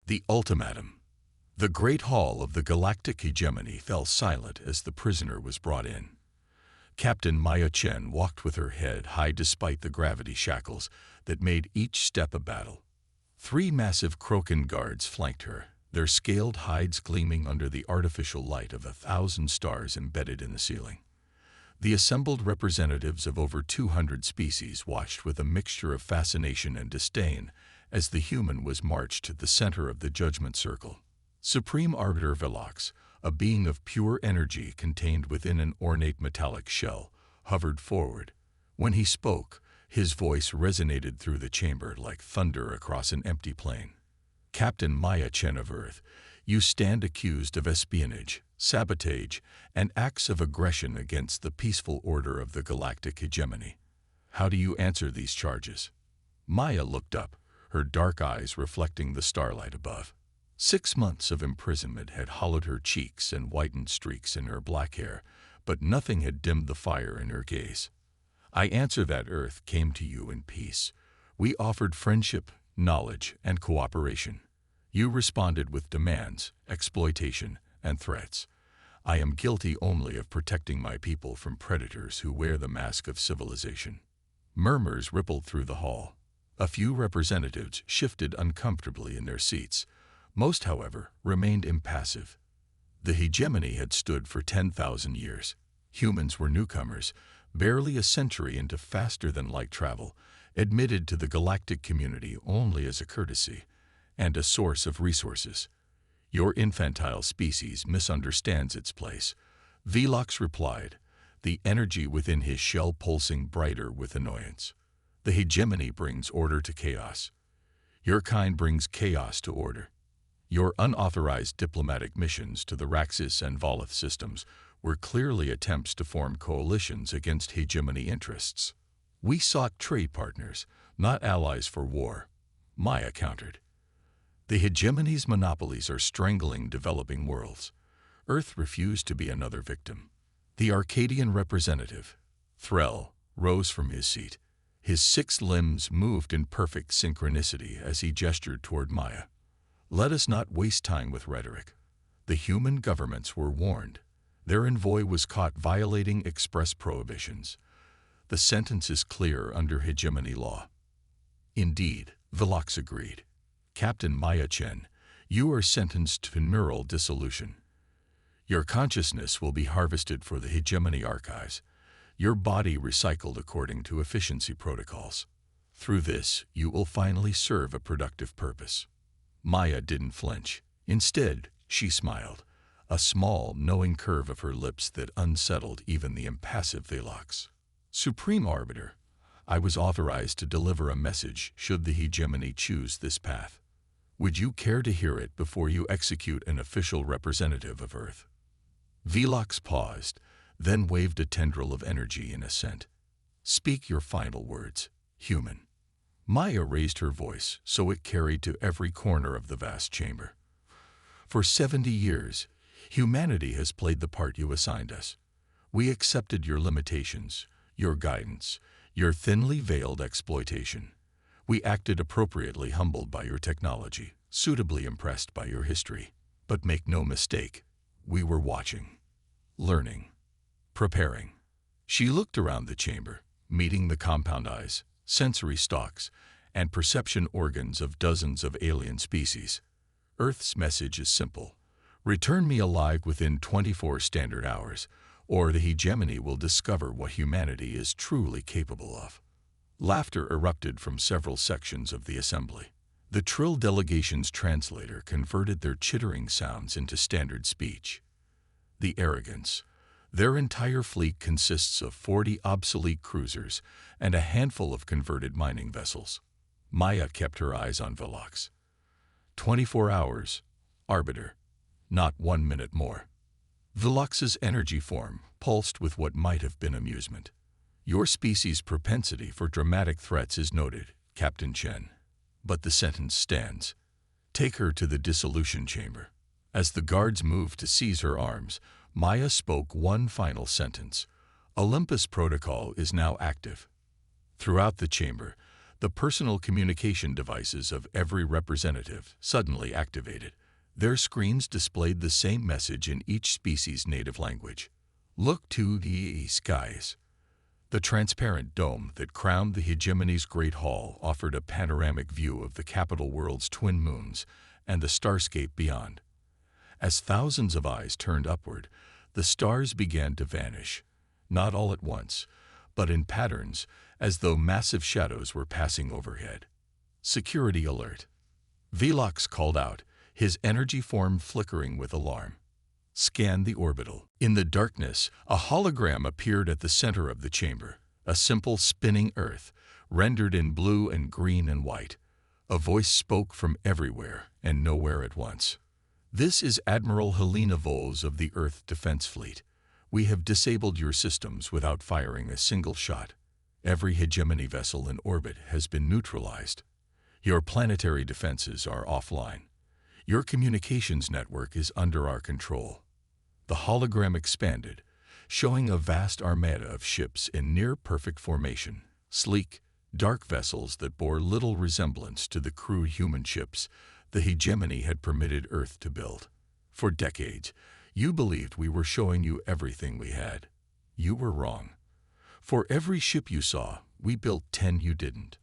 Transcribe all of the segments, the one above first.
The ultimatum. The great hall of the Galactic Hegemony fell silent as the prisoner was brought in. Captain Maya Chen walked with her head high despite the gravity shackles that made each step a battle. 3 massive Krogan guards flanked her, their scaled hides gleaming under the artificial light of 1,000 stars embedded in the ceiling. The assembled representatives of over 200 species watched with a mixture of fascination and disdain as the human was marched to the center of the judgment circle. Supreme Arbiter Velox, a being of pure energy contained within an ornate metallic shell, hovered forward. When he spoke, his voice resonated through the chamber like thunder across an empty plain. Captain Maya Chen of Earth, you stand accused of espionage, sabotage, and acts of aggression against the peaceful order of the Galactic Hegemony. How do you answer these charges? Maya looked up, her dark eyes reflecting the starlight above. 6 months of imprisonment had hollowed her cheeks and whitened streaks in her black hair, but nothing had dimmed the fire in her gaze. I answer that Earth came to you in peace. We offered friendship, knowledge, and cooperation. You responded with demands, exploitation, and threats. I am guilty only of protecting my people from predators who wear the mask of civilization. Murmurs rippled through the hall. A few representatives shifted uncomfortably in their seats. Most, however, remained impassive. The hegemony had stood for 10,000 years. Humans were newcomers, barely a century into faster-than-light travel, admitted to the galactic community only as a courtesy and a source of resources. Your infantile species misunderstands its place, Velox replied, the energy within his shell pulsing brighter with annoyance. The hegemony brings order to chaos. Your kind brings chaos to order. Your unauthorized diplomatic missions to the Raxus and Volith systems were clearly attempts to form coalitions against hegemony interests. We sought trade partners, not allies for war, Maya countered. The hegemony's monopolies are strangling developing worlds. Earth refused to be another victim. The Arcadian representative, Threll, rose from his seat. His 6 limbs moved in perfect synchronicity as he gestured toward Maya. Let us not waste time with rhetoric. The human governments were warned. Their envoy was caught violating express prohibitions. The sentence is clear under hegemony law. Indeed, Velox agreed. Captain Maya Chen, you are sentenced to neural dissolution. Your consciousness will be harvested for the hegemony archives, your body recycled according to efficiency protocols. Through this, you will finally serve a productive purpose. Maya didn't flinch. Instead, she smiled, a small, knowing curve of her lips that unsettled even the impassive Velox. Supreme Arbiter, I was authorized to deliver a message should the hegemony choose this path. Would you care to hear it before you execute an official representative of Earth? Velox paused, then waved a tendril of energy in assent. Speak your final words, human. Maya raised her voice so it carried to every corner of the vast chamber. For 70 years, humanity has played the part you assigned us. We accepted your limitations, your guidance, your thinly veiled exploitation. We acted appropriately humbled by your technology, suitably impressed by your history. But make no mistake, we were watching, learning, preparing. She looked around the chamber, meeting the compound eyes, sensory stalks, and perception organs of dozens of alien species. Earth's message is simple. Return me alive within 24 standard hours, or the hegemony will discover what humanity is truly capable of. Laughter erupted from several sections of the assembly. The Trill delegation's translator converted their chittering sounds into standard speech. The arrogance. Their entire fleet consists of 40 obsolete cruisers and a handful of converted mining vessels. Maya kept her eyes on Velox. 24 hours, Arbiter, not 1 minute more. Velox's energy form pulsed with what might have been amusement. Your species' propensity for dramatic threats is noted, Captain Chen. But the sentence stands. Take her to the dissolution chamber. As the guards moved to seize her arms, Maya spoke one final sentence. Olympus Protocol is now active. Throughout the chamber, The personal communication devices of every representative suddenly activated. Their screens displayed the same message in each species' native language. Look to the skies. The transparent dome that crowned the hegemony's great hall offered a panoramic view of the capital world's twin moons and the starscape beyond. As thousands of eyes turned upward, the stars began to vanish, not all at once, but in patterns, as though massive shadows were passing overhead. Security alert. Velox called out, his energy form flickering with alarm. Scan the orbital. In the darkness, a hologram appeared at the center of the chamber, a simple spinning Earth, rendered in blue and green and white. A voice spoke from everywhere and nowhere at once. This is Admiral Helena Voles of the Earth Defense Fleet. We have disabled your systems without firing a single shot. Every hegemony vessel in orbit has been neutralized. Your planetary defenses are offline. Your communications network is under our control. The hologram expanded, showing a vast armada of ships in near-perfect formation, sleek, dark vessels that bore little resemblance to the crude human ships the hegemony had permitted Earth to build. For decades, you believed we were showing you everything we had. You were wrong. For every ship you saw, we built 10 you didn't.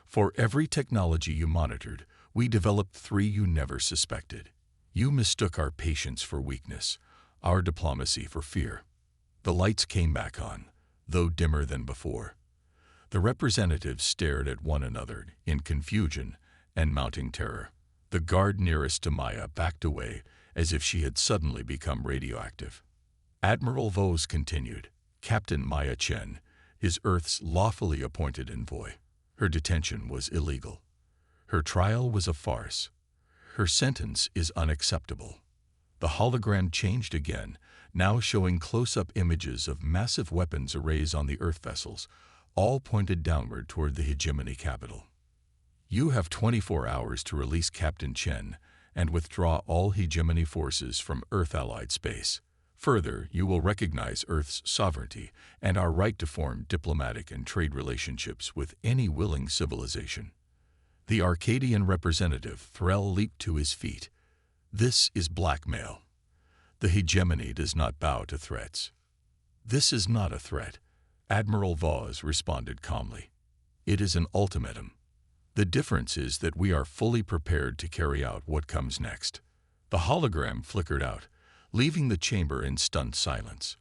For every technology you monitored, we developed 3 you never suspected. You mistook our patience for weakness, our diplomacy for fear. The lights came back on, though dimmer than before. The representatives stared at one another in confusion and mounting terror. The guard nearest to Maya backed away as if she had suddenly become radioactive. Admiral Vos continued, Captain Maya Chen, is Earth's lawfully appointed envoy. Her detention was illegal. Her trial was a farce. Her sentence is unacceptable. The hologram changed again, now showing close-up images of massive weapons arrays on the Earth vessels, all pointed downward toward the hegemony capital. You have 24 hours to release Captain Chen and withdraw all hegemony forces from Earth-allied space. Further, you will recognize Earth's sovereignty and our right to form diplomatic and trade relationships with any willing civilization. The Arcadian representative Threll leaped to his feet. This is blackmail. The hegemony does not bow to threats. This is not a threat, Admiral Vos responded calmly. It is an ultimatum. The difference is that we are fully prepared to carry out what comes next. The hologram flickered out, leaving the chamber in stunned silence.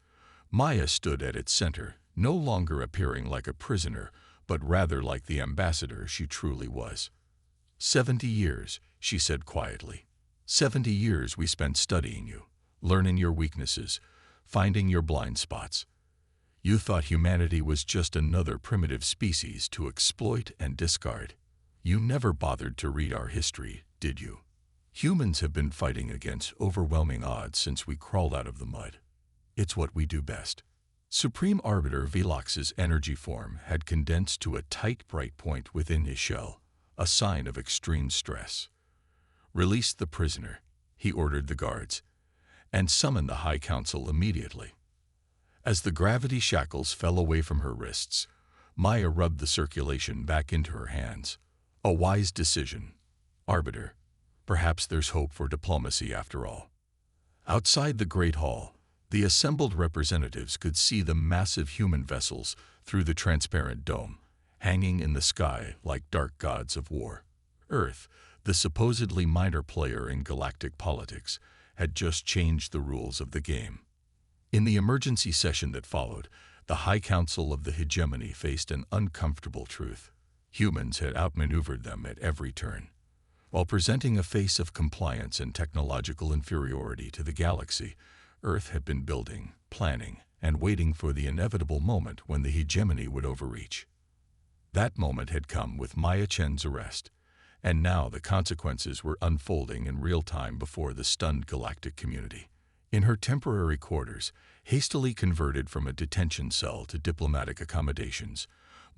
Maya stood at its center, no longer appearing like a prisoner, but rather like the ambassador she truly was. 70 years, she said quietly. 70 years we spent studying you, learning your weaknesses, finding your blind spots. You thought humanity was just another primitive species to exploit and discard. You never bothered to read our history, did you? Humans have been fighting against overwhelming odds since we crawled out of the mud. It's what we do best. Supreme Arbiter Velox's energy form had condensed to a tight, bright point within his shell, a sign of extreme stress. Release the prisoner, he ordered the guards, and summon the High Council immediately. As the gravity shackles fell away from her wrists, Maya rubbed the circulation back into her hands. A wise decision. Arbiter, perhaps there's hope for diplomacy after all. Outside the Great Hall, the assembled representatives could see the massive human vessels through the transparent dome, hanging in the sky like dark gods of war. Earth, the supposedly minor player in galactic politics, had just changed the rules of the game. In the emergency session that followed, the High Council of the Hegemony faced an uncomfortable truth. Humans had outmaneuvered them at every turn. While presenting a face of compliance and technological inferiority to the galaxy, Earth had been building, planning, and waiting for the inevitable moment when the hegemony would overreach. That moment had come with Maya Chen's arrest, and now the consequences were unfolding in real time before the stunned galactic community. In her temporary quarters, hastily converted from a detention cell to diplomatic accommodations,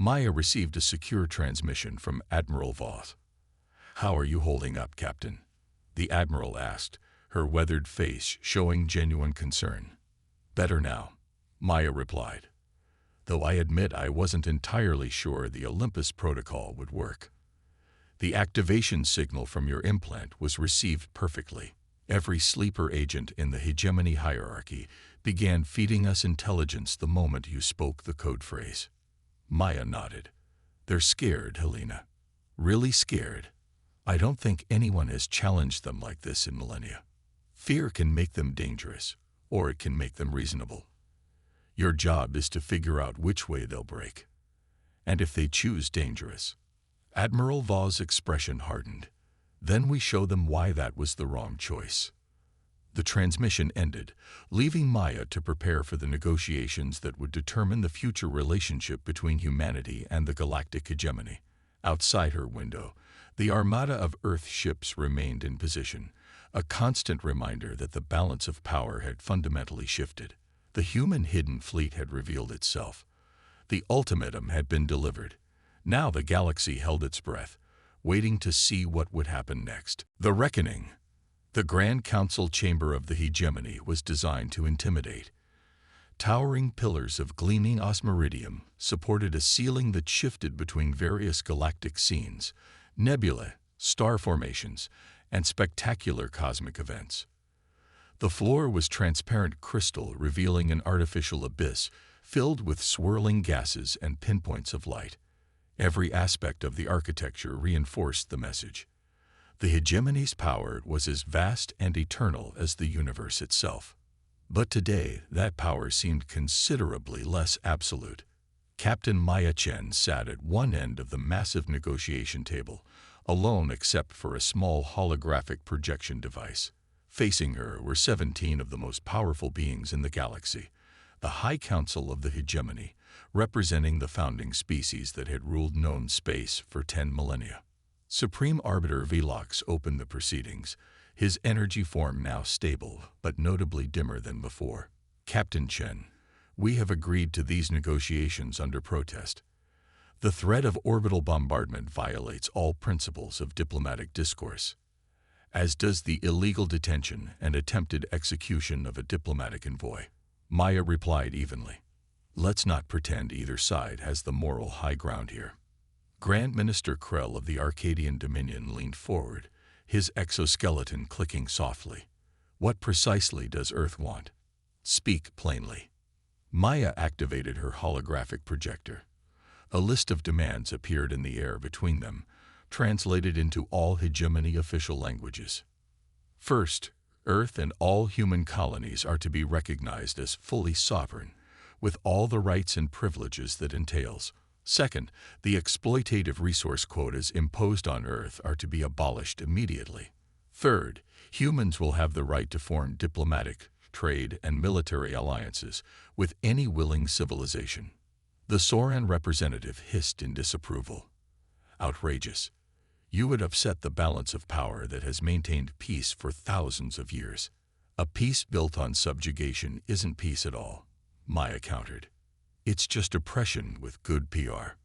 Maya received a secure transmission from Admiral Voth. "How are you holding up, Captain?" the Admiral asked, her weathered face showing genuine concern. "Better now," Maya replied. though I admit I wasn't entirely sure the Olympus protocol would work. The activation signal from your implant was received perfectly. Every sleeper agent in the hegemony hierarchy began feeding us intelligence the moment you spoke the code phrase. Maya nodded. They're scared, Helena. Really scared. I don't think anyone has challenged them like this in millennia. Fear can make them dangerous, or it can make them reasonable. Your job is to figure out which way they'll break. And if they choose dangerous. Admiral Vaugh's expression hardened. Then we show them why that was the wrong choice. The transmission ended, leaving Maya to prepare for the negotiations that would determine the future relationship between humanity and the galactic hegemony. Outside her window, the armada of Earth ships remained in position, a constant reminder that the balance of power had fundamentally shifted. The human hidden fleet had revealed itself. The ultimatum had been delivered. Now the galaxy held its breath, waiting to see what would happen next. The Reckoning. The Grand Council chamber of the hegemony was designed to intimidate. Towering pillars of gleaming osmiridium supported a ceiling that shifted between various galactic scenes, nebulae, star formations, and spectacular cosmic events. The floor was transparent crystal, revealing an artificial abyss filled with swirling gases and pinpoints of light. Every aspect of the architecture reinforced the message. The hegemony's power was as vast and eternal as the universe itself. But today, that power seemed considerably less absolute. Captain Maya Chen sat at one end of the massive negotiation table, alone except for a small holographic projection device. Facing her were 17 of the most powerful beings in the galaxy, the High Council of the Hegemony, representing the founding species that had ruled known space for 10 millennia. Supreme Arbiter Velox opened the proceedings, his energy form now stable, but notably dimmer than before. Captain Chen, we have agreed to these negotiations under protest. The threat of orbital bombardment violates all principles of diplomatic discourse, as does the illegal detention and attempted execution of a diplomatic envoy. Maya replied evenly. Let's not pretend either side has the moral high ground here. Grand Minister Krell of the Arcadian Dominion leaned forward, his exoskeleton clicking softly. What precisely does Earth want? Speak plainly. Maya activated her holographic projector. A list of demands appeared in the air between them, translated into all hegemony official languages. First, Earth and all human colonies are to be recognized as fully sovereign, with all the rights and privileges that entails. Second, the exploitative resource quotas imposed on Earth are to be abolished immediately. Third, humans will have the right to form diplomatic, trade, and military alliances with any willing civilization. The Soran representative hissed in disapproval. Outrageous. You would upset the balance of power that has maintained peace for thousands of years. A peace built on subjugation isn't peace at all, Maya countered. It's just oppression with good PR.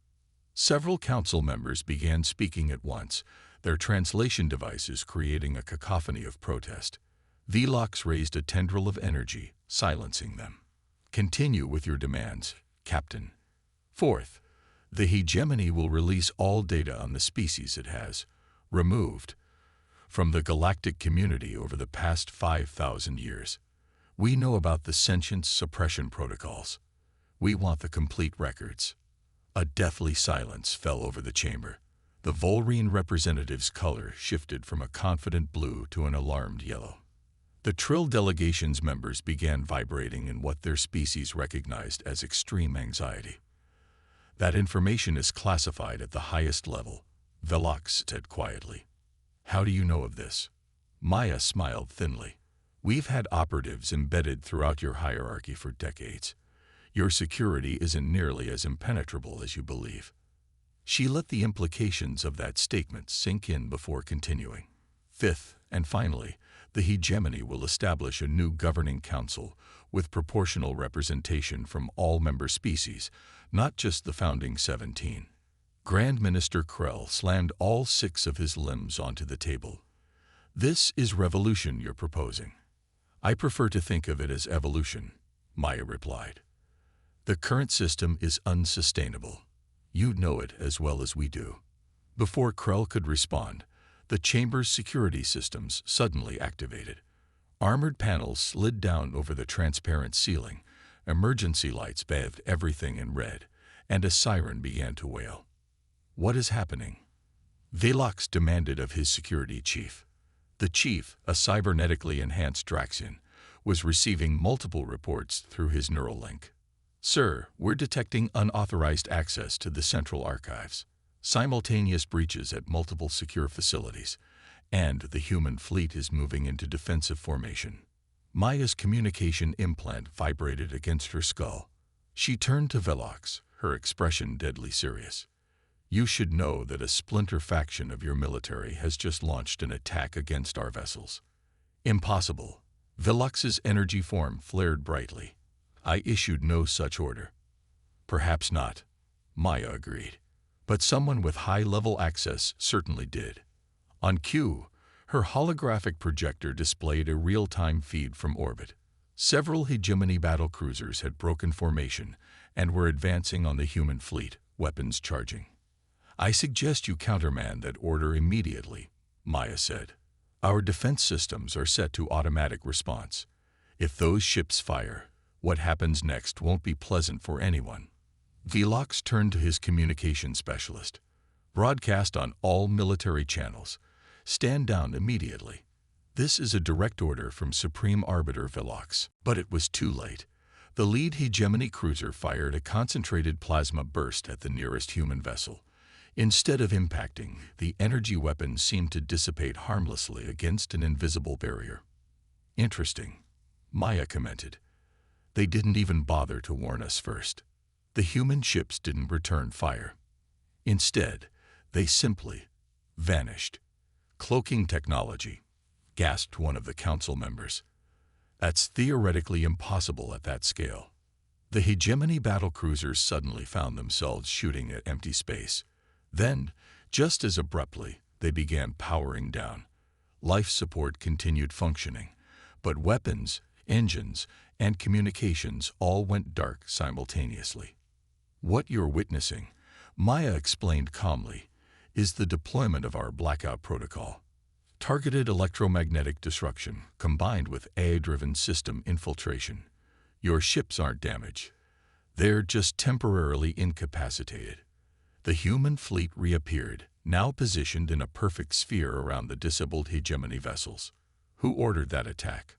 Several council members began speaking at once, their translation devices creating a cacophony of protest. Velox raised a tendril of energy, silencing them. Continue with your demands, Captain. Fourth, the hegemony will release all data on the species it has removed from the galactic community over the past 5,000 years. We know about the sentience suppression protocols. We want the complete records. A deathly silence fell over the chamber. The Volrine representative's color shifted from a confident blue to an alarmed yellow. The Trill delegation's members began vibrating in what their species recognized as extreme anxiety. That information is classified at the highest level, Velox said quietly. How do you know of this? Maya smiled thinly. We've had operatives embedded throughout your hierarchy for decades. Your security isn't nearly as impenetrable as you believe. She let the implications of that statement sink in before continuing. Fifth, and finally, the hegemony will establish a new governing council with proportional representation from all member species, not just the founding 17. Grand Minister Krell slammed all 6 of his limbs onto the table. This is revolution you're proposing. I prefer to think of it as evolution, Maya replied. The current system is unsustainable. You know it as well as we do. Before Krell could respond, the chamber's security systems suddenly activated. Armored panels slid down over the transparent ceiling, emergency lights bathed everything in red, and a siren began to wail. What is happening? Velox demanded of his security chief. The chief, a cybernetically enhanced Draxian, was receiving multiple reports through his neural link. Sir, we're detecting unauthorized access to the central archives, simultaneous breaches at multiple secure facilities, and the human fleet is moving into defensive formation. Maya's communication implant vibrated against her skull. She turned to Velox, her expression deadly serious. You should know that a splinter faction of your military has just launched an attack against our vessels. Impossible. Velox's energy form flared brightly. I issued no such order. Perhaps not, Maya agreed. But someone with high-level access certainly did. On cue, her holographic projector displayed a real-time feed from orbit. Several hegemony battlecruisers had broken formation and were advancing on the human fleet, weapons charging. I suggest you countermand that order immediately, Maya said. Our defense systems are set to automatic response. If those ships fire, what happens next won't be pleasant for anyone. Velox turned to his communication specialist. Broadcast on all military channels. Stand down immediately. This is a direct order from Supreme Arbiter Velox. But it was too late. The lead hegemony cruiser fired a concentrated plasma burst at the nearest human vessel. Instead of impacting, the energy weapon seemed to dissipate harmlessly against an invisible barrier. Interesting, Maya commented. They didn't even bother to warn us first. The human ships didn't return fire. Instead, they simply vanished. Cloaking technology, gasped one of the council members. That's theoretically impossible at that scale. The hegemony battlecruisers suddenly found themselves shooting at empty space. Then, just as abruptly, they began powering down. Life support continued functioning, but weapons, engines, and communications all went dark simultaneously. What you're witnessing, Maya explained calmly, is the deployment of our blackout protocol. Targeted electromagnetic disruption combined with AI-driven system infiltration. Your ships aren't damaged. They're just temporarily incapacitated. The human fleet reappeared, now positioned in a perfect sphere around the disabled hegemony vessels. Who ordered that attack?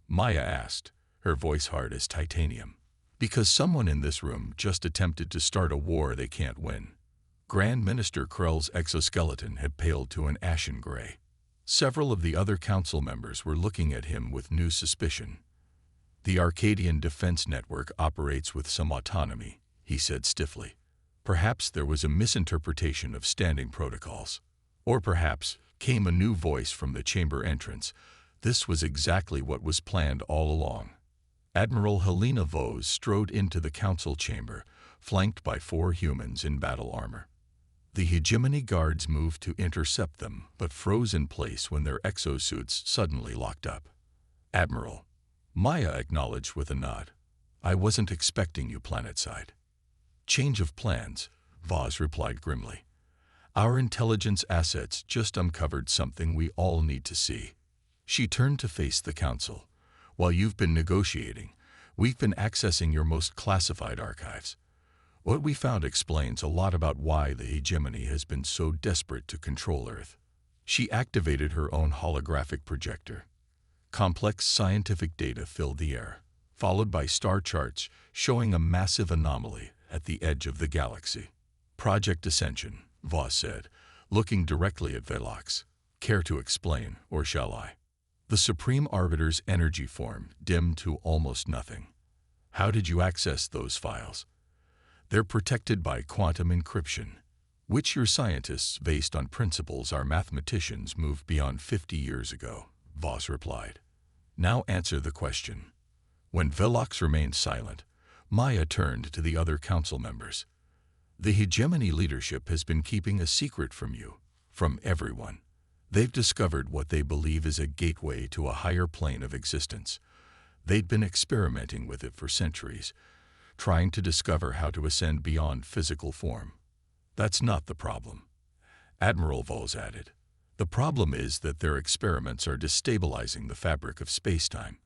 Maya asked, her voice hard as titanium. Because someone in this room just attempted to start a war they can't win. Grand Minister Krell's exoskeleton had paled to an ashen gray. Several of the other council members were looking at him with new suspicion. The Arcadian Defense Network operates with some autonomy, he said stiffly. Perhaps there was a misinterpretation of standing protocols. Or perhaps, came a new voice from the chamber entrance. This was exactly what was planned all along. Admiral Helena Vos strode into the council chamber, flanked by 4 humans in battle armor. The hegemony guards moved to intercept them, but froze in place when their exosuits suddenly locked up. Admiral, Maya acknowledged with a nod. I wasn't expecting you planetside. Change of plans, Vos replied grimly. Our intelligence assets just uncovered something we all need to see. She turned to face the council. While you've been negotiating, we've been accessing your most classified archives. What we found explains a lot about why the hegemony has been so desperate to control Earth. She activated her own holographic projector. Complex scientific data filled the air, followed by star charts showing a massive anomaly at the edge of the galaxy. Project Ascension, Vos said, looking directly at Velox. Care to explain, or shall I? The Supreme Arbiter's energy form dimmed to almost nothing. How did you access those files? They're protected by quantum encryption, which your scientists, based on principles our mathematicians moved beyond 50 years ago, Vos replied. Now answer the question. When Velox remained silent, Maya turned to the other council members. The hegemony leadership has been keeping a secret from you, from everyone. They've discovered what they believe is a gateway to a higher plane of existence. They'd been experimenting with it for centuries, trying to discover how to ascend beyond physical form. That's not the problem, Admiral Voss added. The problem is that their experiments are destabilizing the fabric of space-time.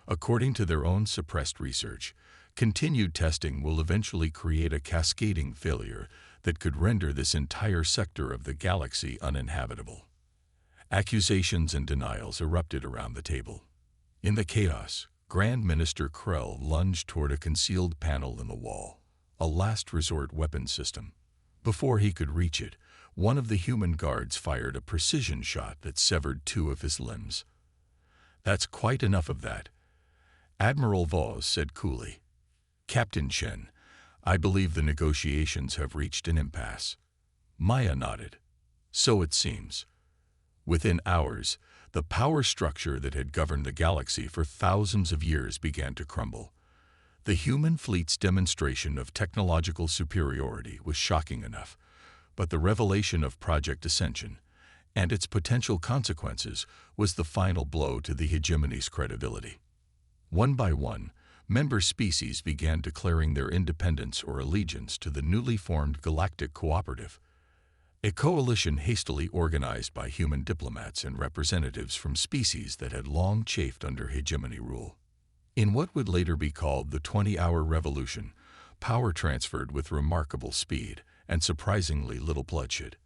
According to their own suppressed research, continued testing will eventually create a cascading failure that could render this entire sector of the galaxy uninhabitable. Accusations and denials erupted around the table. In the chaos, Grand Minister Krell lunged toward a concealed panel in the wall, a last resort weapon system. Before he could reach it, one of the human guards fired a precision shot that severed 2 of his limbs. "That's quite enough of that," Admiral Voss said coolly. "Captain Chen, I believe the negotiations have reached an impasse." Maya nodded. "So it seems." Within hours, the power structure that had governed the galaxy for thousands of years began to crumble. The human fleet's demonstration of technological superiority was shocking enough, but the revelation of Project Ascension and its potential consequences was the final blow to the hegemony's credibility. One by one, member species began declaring their independence or allegiance to the newly formed Galactic Cooperative, a coalition hastily organized by human diplomats and representatives from species that had long chafed under hegemony rule. In what would later be called the 20-hour revolution, power transferred with remarkable speed and surprisingly little bloodshed.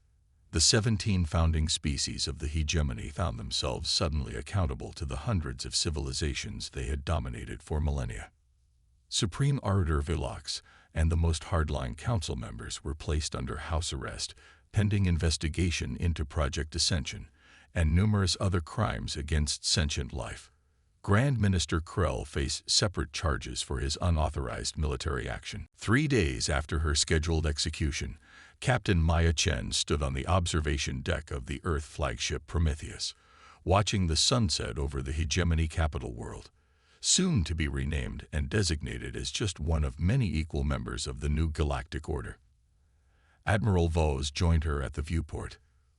The 17 founding species of the hegemony found themselves suddenly accountable to the hundreds of civilizations they had dominated for millennia. Supreme Arbiter Vilox and the most hardline council members were placed under house arrest, pending investigation into Project Ascension and numerous other crimes against sentient life. Grand Minister Krell faced separate charges for his unauthorized military action. 3 days after her scheduled execution, Captain Maya Chen stood on the observation deck of the Earth flagship Prometheus, watching the sunset over the hegemony capital world, soon to be renamed and designated as just one of many equal members of the new galactic order. Admiral Voss joined her at the viewport.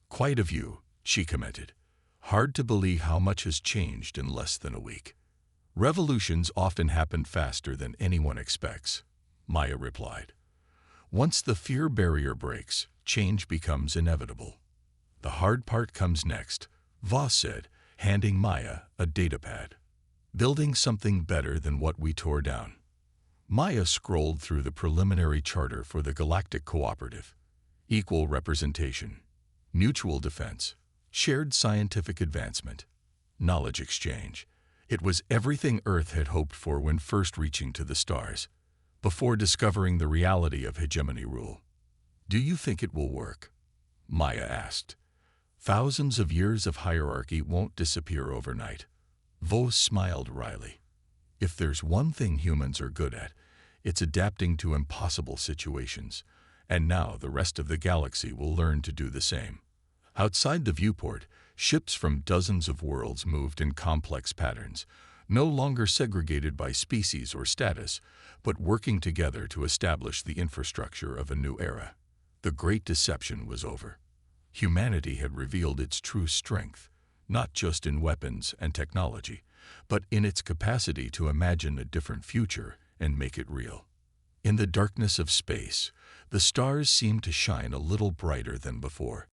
"Quite a view," she commented. "Hard to believe how much has changed in less than a week." "Revolutions often happen faster than anyone expects," Maya replied. "Once the fear barrier breaks, change becomes inevitable." "The hard part comes next," Voss said, handing Maya a datapad. "Building something better than what we tore down." Maya scrolled through the preliminary charter for the Galactic Cooperative. Equal representation, mutual defense, shared scientific advancement, knowledge exchange. It was everything Earth had hoped for when first reaching to the stars, before discovering the reality of hegemony rule. "Do you think it will work?" Maya asked. "Thousands of years of hierarchy won't disappear overnight." Voss smiled wryly. "If there's one thing humans are good at, it's adapting to impossible situations, and now the rest of the galaxy will learn to do the same." Outside the viewport, ships from dozens of worlds moved in complex patterns, no longer segregated by species or status, but working together to establish the infrastructure of a new era. The Great Deception was over. Humanity had revealed its true strength, not just in weapons and technology, but in its capacity to imagine a different future and make it real. In the darkness of space, the stars seemed to shine a little brighter than before.